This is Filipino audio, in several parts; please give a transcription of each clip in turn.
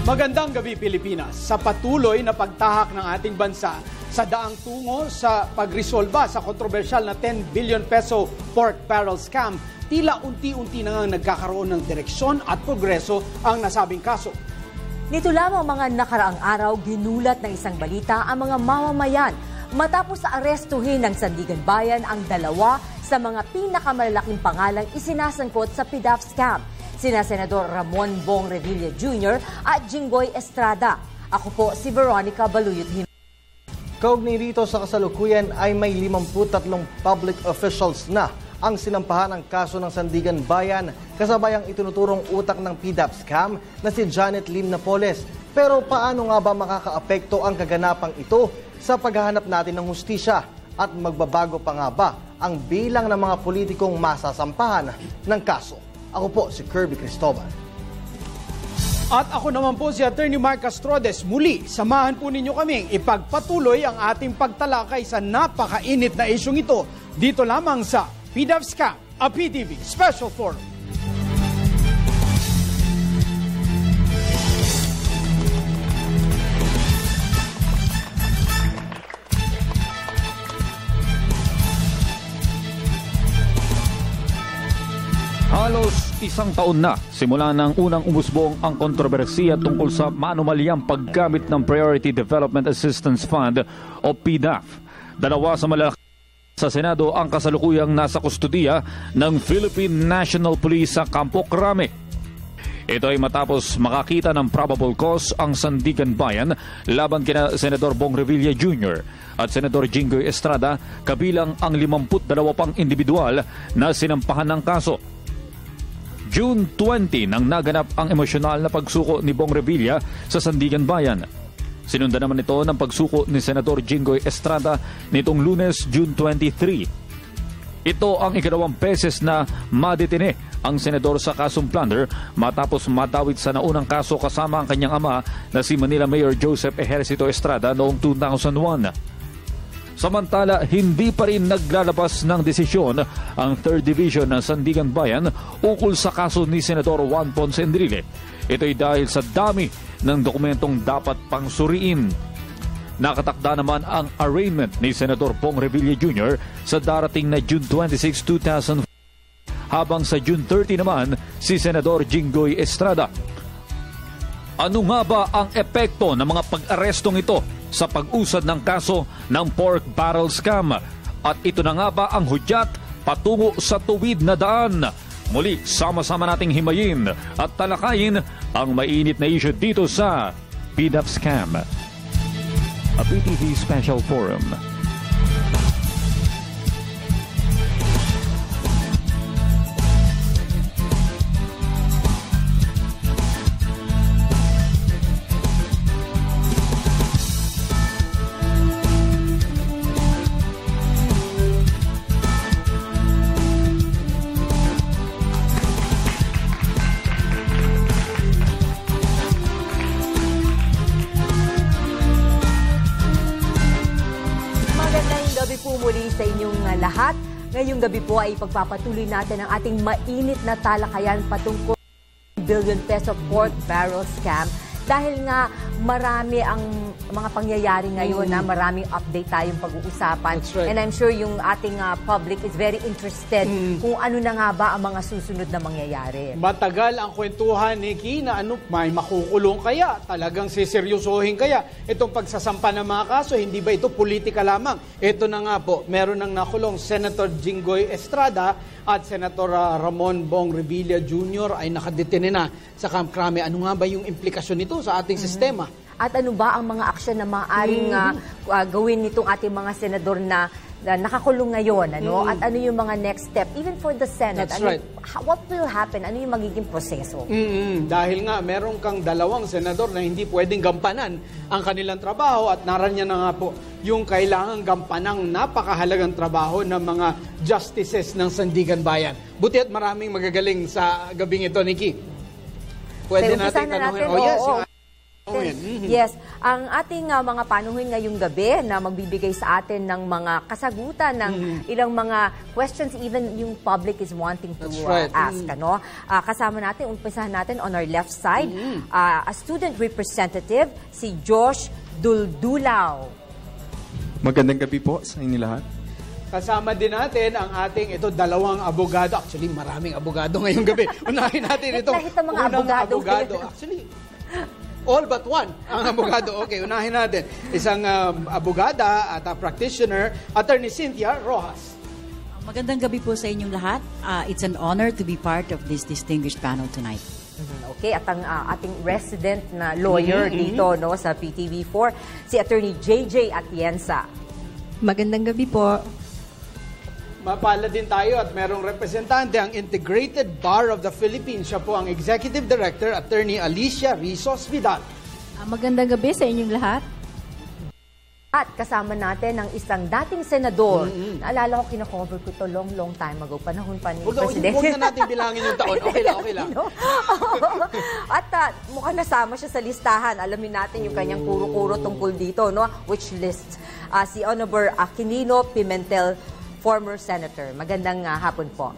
Magandang gabi, Pilipinas. Sa patuloy na pagtahak ng ating bansa sa daang tungo sa pagresolba sa kontrobersyal na 10 billion peso pork barrel scam, tila unti-unti na nga nagkakaroon ng direksyon at progreso ang nasabing kaso. Nito lamang mga nakaraang araw, ginulat ng isang balita ang mga mamamayan matapos sa arestuhin ng Sandigan Bayan ang dalawa sa mga pinakamalalaking pangalang isinasangkot sa PDAF scam. Sina Senador Ramon Bong Revilla Jr. at Jinggoy Estrada. Ako po si Veronica Baluyot. Kaugnay dito sa kasalukuyan ay may 53 public officials na ang sinampahan ng kaso ng Sandigan Bayan kasabay ang itinuturong utak ng PDAF scam na si Janet Lim Napoles. Pero paano nga ba makakaapekto ang kaganapang ito sa paghahanap natin ng hustisya? At magbabago pa nga ba ang bilang ng mga politikong masasampahan ng kaso? Ako po si Kirby Cristobal. At ako naman po si Attorney Mark Castrodes. Muli, samahan po ninyo kaming ipagpatuloy ang ating pagtalakay sa napakainit na isyong ito dito lamang sa PDAF Scam, a PTV Special Forum. Halos isang taon na simula nang unang umusbong ang kontrobersiya tungkol sa maanumalyang paggamit ng Priority Development Assistance Fund o PDAF. Dalawa sa malalaki sa Senado ang kasalukuyang nasa kustudiya ng Philippine National Police sa Campo Crame. Ito ay matapos makakita ng probable cause ang Sandigan Bayan laban kina Senador Bong Revilla Jr. at Senador Jinggoy Estrada, kabilang ang 52 pang individual na sinampahan ng kaso. June 20 nang naganap ang emosyonal na pagsuko ni Bong Revilla sa Sandigan Bayan. Sinundan naman ito ng pagsuko ni Senador Jinggoy Estrada nitong Lunes, June 23. Ito ang ikalawang beses na madetine ang senador sa kasong plunder matapos matawid sa naunang kaso kasama ang kanyang ama na si Manila Mayor Joseph Ejercito Estrada noong 2001. Samantala, hindi pa rin naglalabas ng desisyon ang 3rd Division ng Sandigan Bayan ukol sa kaso ni Senador Juan Ponce Enrile. Ito ay dahil sa dami ng dokumentong dapat pang suriin. Nakatakda naman ang arraignment ni Senador Bong Revilla Jr. sa darating na June 26, 2004, habang sa June 30 naman si Senador Jinggoy Estrada. Ano nga ba ang epekto ng mga pag-arestong ito sa pag-usad ng kaso ng pork barrel scam? At ito na nga ba ang hudyat patungo sa tuwid na daan? Muli, sama-sama nating himayin at talakayin ang mainit na issue dito sa PDAF Scam, a PTV Special Forum. Sa inyong lahat. Ngayong gabi po ay pagpapatuloy natin ang ating mainit na talakayan patungkol sa billion peso pork barrel scam. Dahil nga marami ang mga pangyayari ngayon na maraming update tayong pag-uusapan. Right. And I'm sure yung ating public is very interested kung ano na nga ba ang mga susunod na mangyayari. Matagal ang kwentuhan, Nikki, na may makukulong kaya, talagang siseryosohin kaya itong pagsasampa ng mga kaso. Hindi ba ito politika lamang? Ito na nga po, meron nang nakulong Senator Jinggoy Estrada at Senator Ramon Bong Revilla Jr. ay nakadetine na sa Camp Crame. Ano nga ba yung implikasyon nito sa ating sistema? At ano ba ang mga aksyon na maaaring gawin nitong ating mga senador na nakakulong ngayon? At ano yung mga next step, even for the Senate? That's right. What will happen? Ano yung magiging proseso? Dahil nga, meron kang dalawang senador na hindi pwedeng gampanan ang kanilang trabaho at naranyan na nga po yung kailangang gampanang napakahalagang trabaho ng mga justices ng Sandigan Bayan. Buti at maraming magagaling sa gabing ito, Nikki. Pwede natin tanongin. Oo. Yes, ang ating mga panuhin ngayong gabi na magbibigay sa atin ng mga kasagutan ng ilang mga questions even yung public is wanting to ask. Ano? Kasama natin, umpisahan natin on our left side, a student representative, si Josh Duldulaw. Magandang gabi po sa inyo lahat. Kasama din natin ang ating dalawang abogado. Actually, maraming abogado ngayong gabi. Unahin natin ito. Lahit ng mga abogado. Actually, all but one ang abogado. Okay, unahin natin. Isang abogada at practitioner, Attorney Cynthia Rojas. Magandang gabi po sa inyong lahat. It's an honor to be part of this distinguished panel tonight. Okay, at ang ating resident na lawyer dito no sa PTV4, si Attorney JJ Atienza. Magandang gabi po. Mapala din tayo at merong representante ang Integrated Bar of the Philippines. Siya po ang Executive Director, Attorney Alicia Rizos Vidal. Magandang gabi sa inyong lahat. At kasama natin ang isang dating senador. Naalala ko, kina-cover ko ito long time ago. Panahon pa ni Presidente. Huwag na natin bilangin yung taon. Okay lang. At mukhang nasama siya sa listahan. Alamin natin yung kanyang kuro-kuro tungkol dito, no? Which list? Si Honorable Aquilino Pimentel, former senator. Magandang hapon po,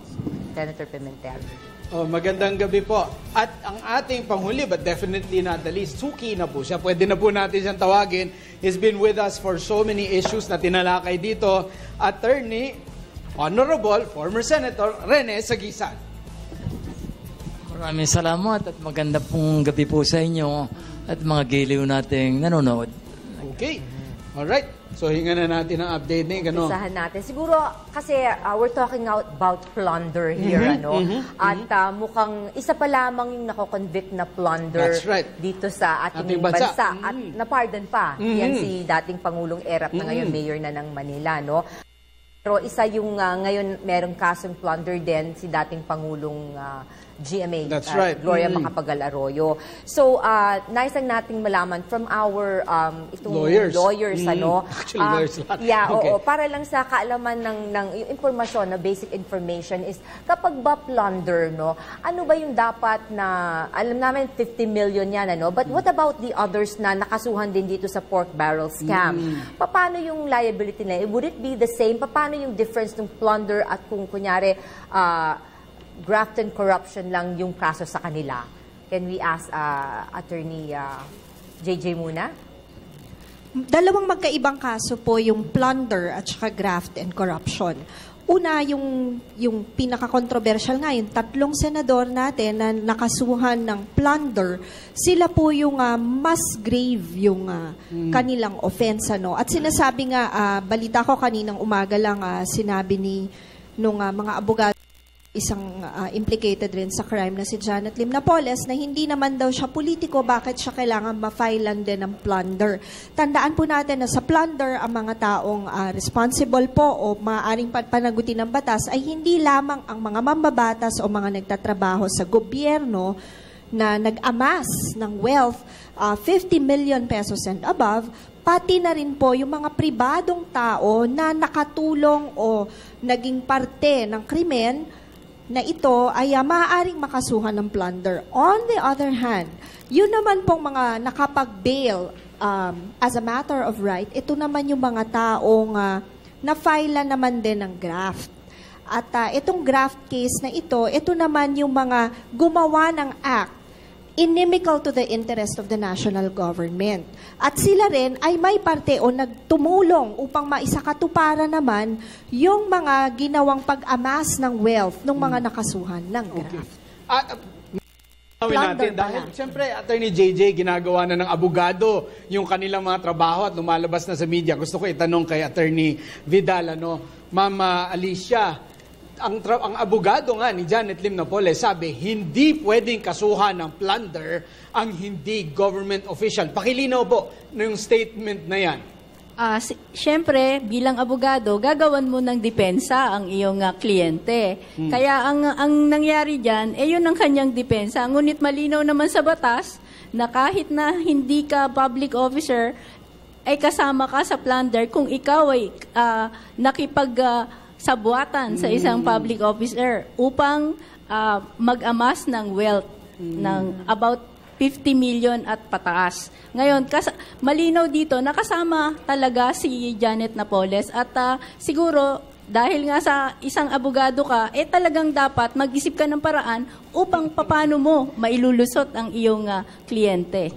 Senator Pimentel. Magandang gabi po. At ang ating panghuli, but definitely not the least, suki na po siya. Pwede na po natin siyang tawagin. He's been with us for so many issues na tinalakay dito. Attorney, Honorable, former Senator, Rene Sagisan. Maraming salamat at maganda pong gabi po sa inyo at mga giliw nating nanonood. Okay. Alright. So, hinga na natin ang update na yung Isahan natin. Siguro, kasi we're talking about plunder here, At mukhang isa pa lamang yung nako-convict na plunder dito sa ating bansa. At na-pardon pa. Yan si dating Pangulong Erap na ngayon mayor na ng Manila, no? Pero isa yung ngayon merong kasong plunder din si dating Pangulong GMA, Gloria Macapagal Arroyo. So, nais lang nating malaman from our lawyers ano? Actually, lawyers lahat. Yeah, okay. Para lang sa kaalaman ng yung impormasyon, na basic information is, kapag ba plunder, no, ano ba yung dapat na, alam namin 50 million yan, ano? But what about the others na nakasuhan din dito sa pork barrel scam? Paano yung liability nila? Would it be the same? Paano yung difference ng plunder at kung kunyari, graft and corruption lang yung kaso sa kanila? Can we ask Attorney JJ muna? Dalawang magkaibang kaso po yung plunder at saka graft and corruption. Una, yung pinaka-controversial nga, yung 3 senador natin na nakasuhan ng plunder, sila po yung mas grave yung kanilang offense. Ano? At sinasabi nga, balita ko kaninang umaga lang, sinabi nung mga abogado, isang implicated rin sa crime na si Janet Lim Napoles, na hindi naman daw siya politiko, bakit siya kailangan ma-filean din ng plunder. Tandaan po natin na sa plunder, ang mga taong responsible po o maaaring panagutin ng batas ay hindi lamang ang mga mambabatas o mga nagtatrabaho sa gobyerno na nag-amass ng wealth, 50 million pesos and above, pati na rin po yung mga pribadong tao na nakatulong o naging parte ng krimen na ito ay maaaring makasuhan ng plunder. On the other hand, yun naman pong mga nakapag-bail as a matter of right, ito naman yung mga taong na-file naman din ng graft. At itong graft case na ito naman yung mga gumawa ng act inimical to the interest of the national government. At sila rin ay may parte o nagtumulong upang maisakatuparan naman yung mga ginawang pag-amass ng wealth ng mga nakasuhan ng graft. Natin, dahil siyempre, Attorney JJ, ginagawa na ng abogado yung kanilang mga trabaho at lumalabas na sa media. Gusto ko itanong kay Attorney Vidal, Mama Alicia, ang abogado nga ni Janet Lim Napoles sabi, hindi pwedeng kasuhan ng plunder ang hindi government official. Pakilinaw po yung statement na yan. Siyempre, bilang abogado, gagawan mo ng depensa ang iyong kliyente. Kaya ang nangyari dyan, yun ang kanyang depensa. Ngunit malinaw naman sa batas na kahit na hindi ka public officer, ay kasama ka sa plunder kung ikaw ay nakipag-sabuatan sa isang public officer upang mag-amass ng wealth ng about 50 million at pataas. Ngayon, malinaw dito, nakasama talaga si Janet Napoles at siguro dahil nga sa isang abogado ka, talagang dapat mag-isip ka ng paraan upang paano mo mailulusot ang iyong kliyente.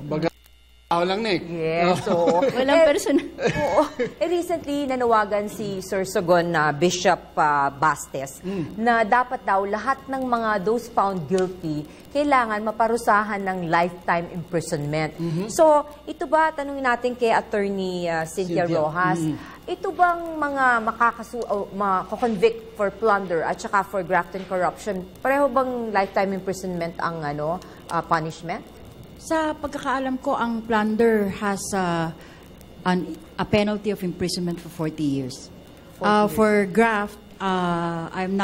Ako lang, Nick. Yes, so... Walang personal. Oo. Recently, nanawagan si Sir Sogon na Bishop Bastes na dapat daw lahat ng mga those found guilty kailangan maparusahan ng lifetime imprisonment. So, ito ba, tanungin natin kay Attorney Cynthia Rojas, ito bang mga makakonvict for plunder at saka for graft and corruption, pareho bang lifetime imprisonment ang punishment? Sa pagkakaalam ko, ang plunder has a penalty of imprisonment for 40 years. For graft, we're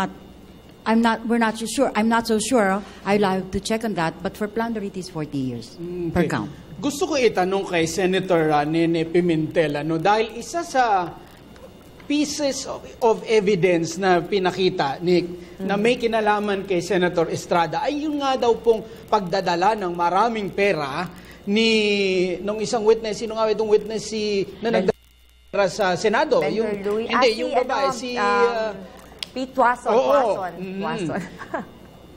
not so sure. I'm not so sure. I'll have to check on that. But for plunder, it is 40 years per count. Gusto ko itanong kay Senator Nene Pimentel, dahil isa sa pieces of evidence na pinakita, Nick, na may kinalaman kay Senator Estrada ay yun nga daw pong pagdadala ng maraming pera nung isang witness. Sino nga itong witness na nagdala sa Senado? Yung babae, Pete Tuason.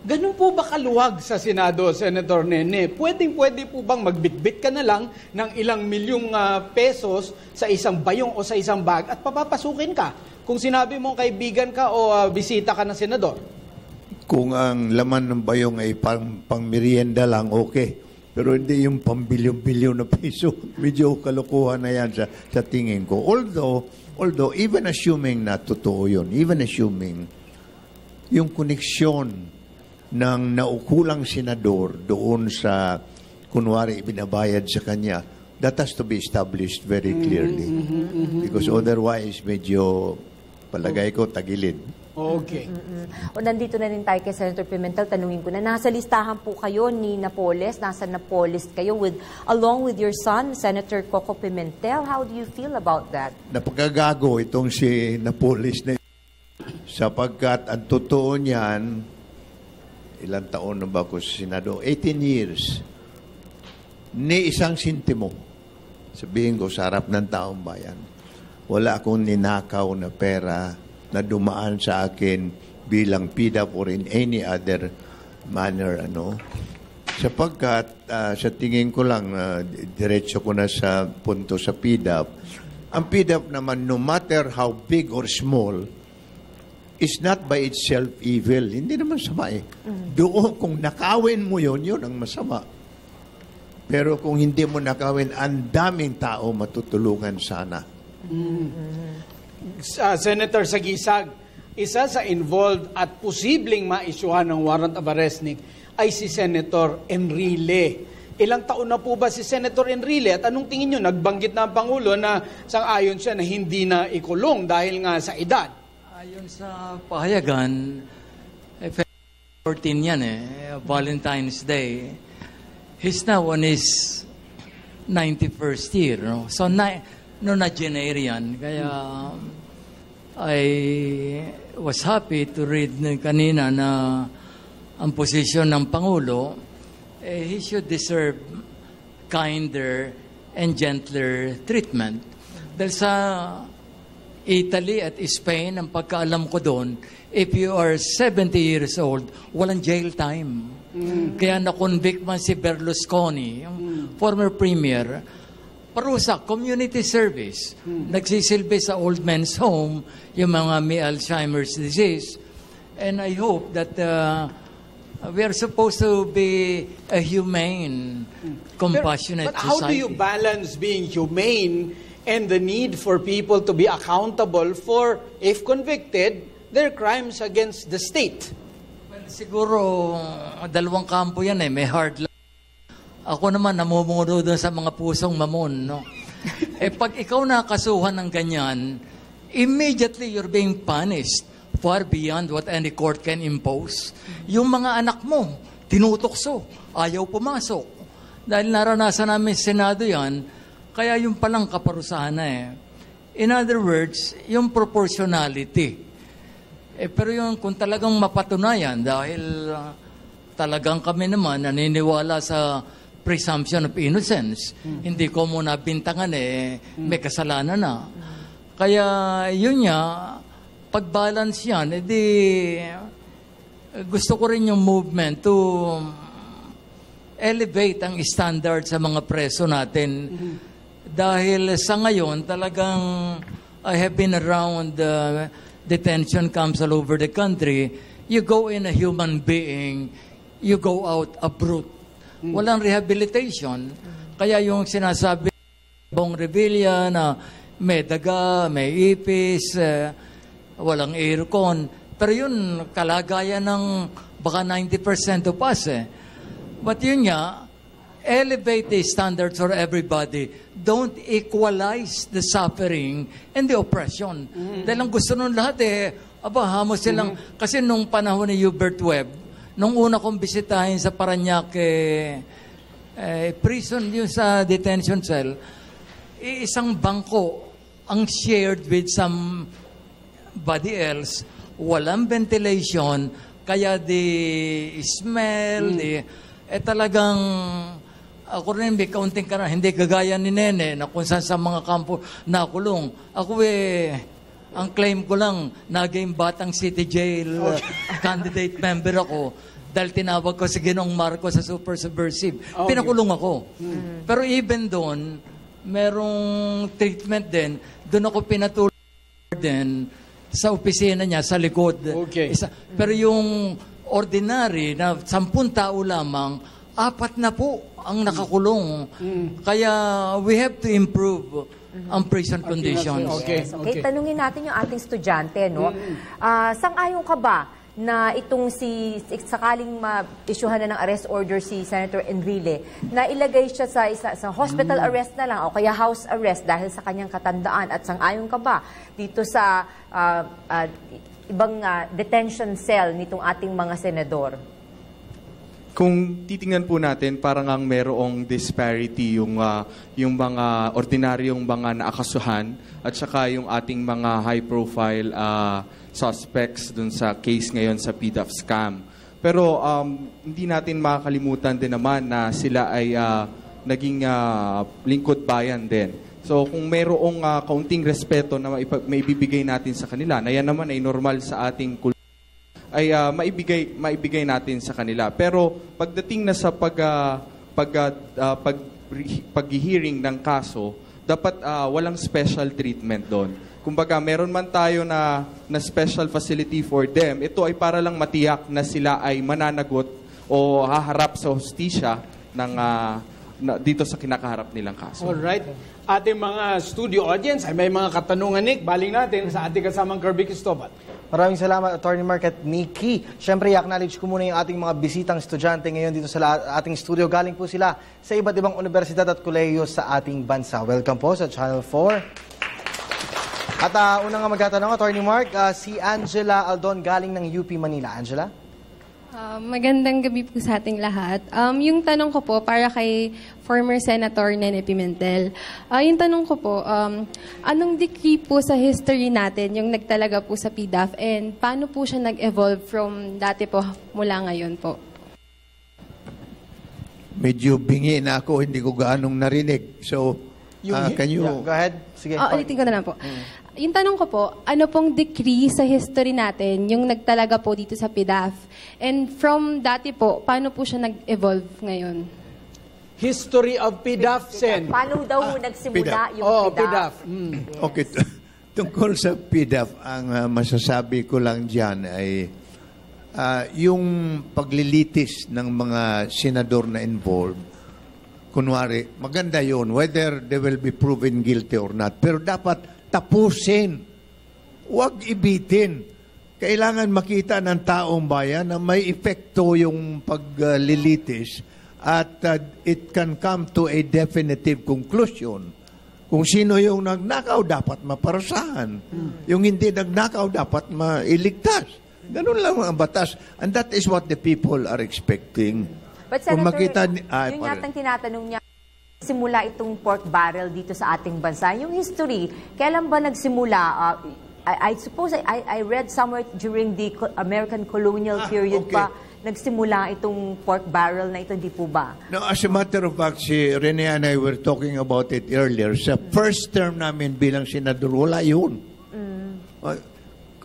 Ganun po ba kaluwag sa Senado, Senator Nene? Pwede po bang magbitbit ka na lang ng ilang milyong pesos sa isang bayong o sa isang bag at papapasukin ka kung sinabi mong kaibigan ka o bisita ka ng senador? Kung ang laman ng bayong ay pang merienda lang, okay. Pero hindi yung pambilyon-bilyon na piso. Medyo kalukuhan na yan sa tingin ko. Although, even assuming na totoo yun, even assuming yung koneksyon ng naukulang senador doon sa, kunwari, binabayad sa kanya, that has to be established very clearly. Because otherwise, medyo, palagay ko, tagilid. Okay. O nandito na rin tayo kay Senator Pimentel. Tanungin ko na, nasa listahan po kayo ni Napoles, nasa Napoles kayo along with your son, Senator Coco Pimentel. How do you feel about that? Napagagago itong si Napoles na sapagkat ang totoo niyan, ilang taon na ba ako sa Senado? 18 years. Ni isang sintimo. Sabihin ko, sa harap ng taong bayan, wala akong ninakaw na pera na dumaan sa akin bilang PDAP or in any other manner. Sapagkat, sa tingin ko lang, diretso ko na sa punto sa PDAP. Ang PDAP naman, no matter how big or small, is not by itself evil. Hindi naman sama eh. Doon, kung nakawin mo yun ang masama. Pero kung hindi mo nakawin, ang daming tao matutulungan sana. Senator Sagisag, isa sa involved at posibleng maisyuhan ng warrant of arrest, Nick, ay si Senator Enrile. Ilang taon na po ba si Senator Enrile? At anong tingin nyo? Nagbanggit na ang Pangulo na sang-ayon siya na hindi na ikulong dahil nga sa edad. Ayon sa pahayagan, 14 yan Valentine's Day. He's now on his 91st year. So, nonagenarian. Kaya, I was happy to read kanina na ang posisyon ng Pangulo, he should deserve kinder and gentler treatment. Dahil sa Italy at Spain, ang pagkaalam ko doon, if you are 70 years old, walang jail time. Kaya na-convict man si Berlusconi, yung former premier, parusa, community service. Nagsisilbi sa old men's home, yung mga may Alzheimer's disease. And I hope that we are supposed to be a humane, compassionate society. But how do you balance being humane and the need for people to be accountable for, if convicted, their crimes against the state? Well, siguro, dalawang kampo yan may hard lang. Ako naman, namumuno doon sa mga pusong mamon, pag ikaw nakasuhan ng ganyan, immediately you're being punished far beyond what any court can impose. Yung mga anak mo, tinutokso, ayaw pumasok. Dahil naranasan namin sa Senado yan, kaya yung palang kaparusahan na In other words, yung proportionality. Pero yung kung talagang mapatunayan, dahil talagang kami naman naniniwala sa presumption of innocence. Hindi ko muna bintangan may kasalanan na. Kaya yun nga, pag-balance yan, gusto ko rin yung movement to elevate ang standard sa mga preso natin. Dahil sa ngayon, talagang I have been around detention camps all over the country. You go in a human being, you go out a brute. Walang rehabilitation. Kaya yung sinasabi Bong Revilla na may daga, may ipis, walang aircon. Pero yun, kalagayan ng baka 90% of us But yun nga, elevate the standards for everybody. Don't equalize the suffering and the oppression. Dahil ang gusto nun lahat hamos silang, kasi nung panahon ni Hubert Webb, nung una kong bisitahin sa Parañaque prison, yung sa detention cell, isang bangko ang shared with somebody else, walang ventilation, kaya the smell, talagang ako rin may kaunting hindi kagaya ni Nene na kung saan sa mga kampo nakulong. Ako ang claim ko lang, naging Batang City Jail candidate member ako dahil tinawag ko si Ginong Marcos sa super subversive. Pinakulong ako. Pero even doon, merong treatment din. Doon ako pinatulong din sa opisina niya, sa likod. Pero yung ordinary na 10 tao lamang, 4 na po ang nakakulong. Kaya we have to improve ang prison conditions. Okay, tanungin natin yung ating estudyante, no? Sang-ayon ka ba na itong sakaling ma-issuehan na ng arrest order si Senator Enrile, na ilagay siya sa hospital arrest na lang o kaya house arrest dahil sa kanyang katandaan? At sang-ayon ka ba dito sa ibang detention cell nitong ating mga senador? Kung titingnan po natin, parang ang merong disparity yung mga ordinaryong mga naakasuhan at saka yung ating mga high-profile suspects dun sa case ngayon sa PDAF scam. Pero hindi natin makakalimutan din naman na sila ay naging lingkod bayan din. So kung mayroong kaunting respeto na maibibigay natin sa kanila, na yan naman ay normal sa ating kultura, ay maibigay natin sa kanila. Pero pagdating na sa pag-hearing ng kaso, dapat walang special treatment doon. Kumbaga, meron man tayo na special facility for them, ito ay para lang matiyak na sila ay mananagot o haharap sa hustisya dito sa kinakaharap nilang kaso. Alright. Ating mga studio audience ay may mga katanungan, Nick. Baling natin sa ating kasamang Kirby Cristobal. Maraming salamat, Attorney Mark at Nikki. Siyempre, i-acknowledge ko muna yung ating mga bisitang estudyante ngayon dito sa ating studio. Galing po sila sa iba't ibang universidad at kolehiyo sa ating bansa. Welcome po sa Channel 4. At unang magtatanong, Attorney Mark, si Angela Aldon galing ng UP Manila. Angela? Magandang gabi po sa ating lahat. Yung tanong ko po, para kay former Senator Nene Pimentel. Yung tanong ko po, anong decree po sa history natin yung nagtalaga po sa PDAF and paano po siya nag-evolve from dati po mula ngayon po? Medyo bingi na ako, hindi ko gaanong narinig. So, can you... Go ahead. Sige. Ulitin ko na lang po. Yung tanong ko po, ano pong decree sa history natin yung nagtalaga po dito sa PDAF? And from dati po, paano po siya nag-evolve ngayon? History of PDAF, Sen. Paano daw nagsimula yung PDAF? Okay. Tungkol sa PDAF, ang masasabi ko lang dyan ay yung paglilitis ng mga senador na involved, kunwari, maganda yun, whether they will be proven guilty or not. Pero dapat tapusin. Huwag ibitin. Kailangan makita ng taong bayan na may epekto yung paglilitis at it can come to a definitive conclusion. Kung sino yung nagnakaw, dapat maparusahan. Yung hindi nagnakaw, dapat mailigtas. Ganun lang ang batas. And that is what the people are expecting. But Senator, yung yatang tinatanong niya, simula itong pork barrel dito sa ating bansa. Yung history, kailan ba nagsimula? I suppose I read somewhere during the American colonial period pa nagsimula itong pork barrel na ito, di po ba? No, as a matter of fact, si Rene and I were talking about it earlier. Sa first term namin bilang senador, wala yun.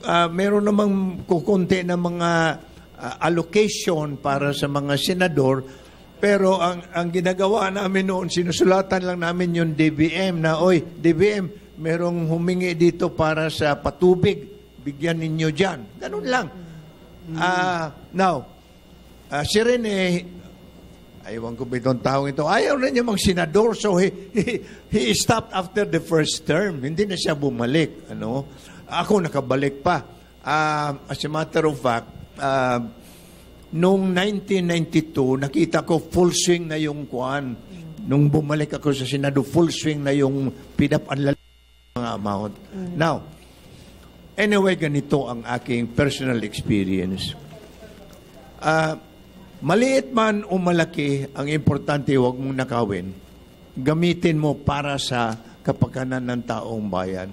Meron namang kukunti na mga allocation para sa mga senador, pero ang ginagawa namin noon, sinusulatan lang namin yung DBM na, oy, DBM, merong humingi dito para sa patubig, bigyan ninyo dyan. Ganun lang. Now, si Rene, ayaw ko ba itong taong ito, ayaw na niya mag-senador, so he stopped after the first term. Hindi na siya bumalik. Ako nakabalik pa. As a matter of fact, noong 1992, nakita ko full swing na yung kuan. Nung bumalik ako sa Senado, full swing na yung PDAP mga amount. Now, anyway, ganito ang aking personal experience. Maliit man o malaki, ang importante huwag mong nakawin. Gamitin mo para sa kapakanan ng taong bayan.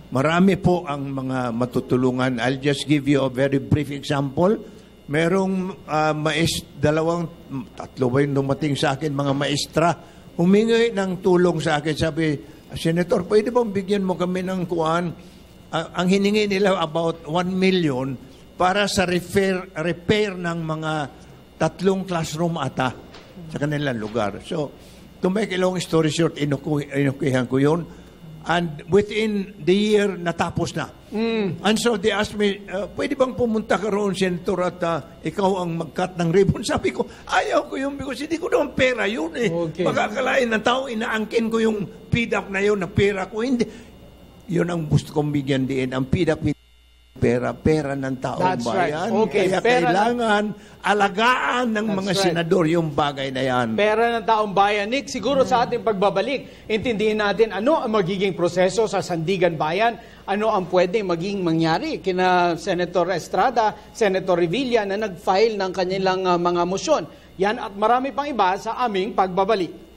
Marami po ang mga matutulungan. I'll just give you a very brief example. Merong tatlo ba yung dumating sa akin, mga maestra, humingi ng tulong sa akin. Sabi, Senator, pwede bang bigyan mo kami ng kuwan? Ang hiningi nila about 1 million para sa repair ng mga 3 classroom ata sa kanilang lugar. So, to make a long story short, inukihan ko yun. And within the year, natapos na. And so they asked me, pwede bang pumunta ka roon, Senator, at ikaw ang mag-cut ng ribbon? Sabi ko, ayaw ko yun because hindi ko naman pera yun eh. Okay. Makakalain ng tao, inaangkin ko yung PDAP na yun, na pera ko. Hindi. Yun ang gusto kong bigyan din. Ang PDAP pera ng taong bayan. Right. Okay. Kaya kailangan alagaan ng mga senador yung bagay na yan. Pera ng taong bayan. Nick, siguro sa ating pagbabalik, intindihin natin ano ang magiging proseso sa Sandigan Bayan, ano ang pwedeng maging mangyari kina Senator Estrada, Senator Revilla na nag-file ng kanilang mga motion. Yan at marami pang iba sa aming pagbabalik.